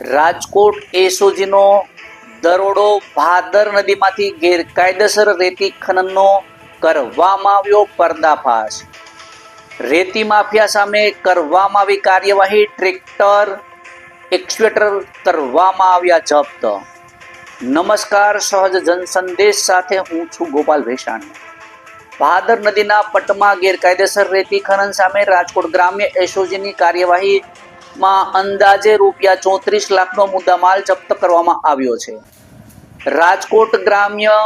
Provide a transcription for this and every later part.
રાજકોટ એસઓજીનો દરોડો ભાદર નદીમાંથી ગેરકાયદેસર રેતી ખનનનો કરવામાં આવ્યો પર્દાફાશ। રેતી માફિયા સામે કરવામાં આવી કાર્યવાહી, ટ્રેક્ટર એક્સ્કેવેટર કરવામાં આવ્યા જપ્ત। નમસ્કાર, સહજ જનસંદેશ સાથે હું છું ગોપાલ ભેસાણી। ભાદર નદીના પટમાં ગેરકાયદેસર રેતી ખનન સામે રાજકોટ ગ્રામ્ય એસઓજીની કાર્યવાહીમાં અંદાજે ₹34 લાખનો મુદ્દામાલ જપ્ત કરવામાં આવ્યો છે। રાજકોટ ગ્રામ્ય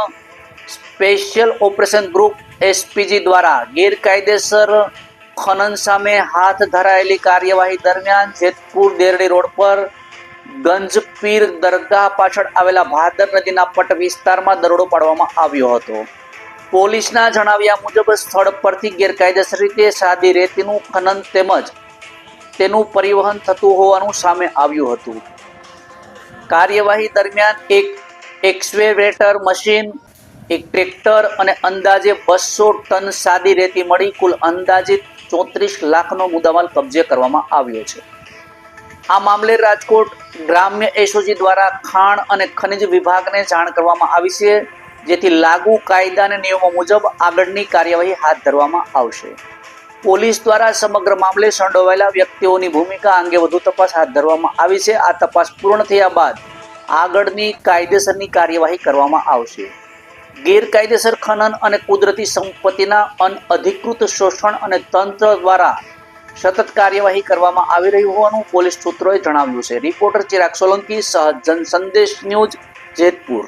સ્પેશિયલ ઓપરેશન ગ્રુપ એસપીજી દ્વારા ગેરકાયદેસર ખનન સામે હાથ ધરાયેલી કાર્યવાહી દરમિયાન જેતપુર દેરડી રોડ પર ગંજપીર દરગાહ પાછળ આવેલા ભાદર નદીના પટ વિસ્તારમાં દરોડો પાડવામાં આવ્યો હતો। પોલીસના જણાવ્યા મુજબ સ્થળ પરથી ગેરકાયદેસર રીતે સાદી રેતીનું ખનન તેમજ તેનું પરિવહન થતું હોવાનું સામે આવ્યું હતું। કાર્યવાહી દરમિયાન એક એક્સ્કેવેટર મશીન, એક ટ્રેક્ટર અને અંદાજે 200 ટન સાદી રેતી મળી કુલ અંદાજિત 34 લાખનો મુદ્દામાલ કબજે કરવામાં આવ્યો છે। આ મામલે રાજકોટ ગ્રામ્ય એસઓજી દ્વારા ખાણ અને ખનિજ વિભાગને જાણ કરવામાં આવી છે, જેથી લાગુ કાયદા અને નિયમો મુજબ આગળની કાર્યવાહી હાથ ધરવામાં આવશે। પોલીસ દ્વારા સમગ્ર મામલે સંડોવાયેલા વ્યક્તિઓની ભૂમિકા અંગે વધુ તપાસ હાથ ધરવામાં આવી છે। આ તપાસ પૂર્ણ થયા બાદ આગળની કાયદેસરની કાર્યવાહી કરવામાં આવશે। ગેરકાયદેસર ખનન અને કુદરતી સંપત્તિના અનઅધિકૃત શોષણ અને તંત્ર દ્વારા સતત કાર્યવાહી કરવામાં આવી રહી હોવાનું પોલીસ સૂત્રોએ જણાવ્યું છે। રિપોર્ટર ચિરાગ સોલંકી, સહજ જનસંદેશ ન્યૂઝ, જેતપુર।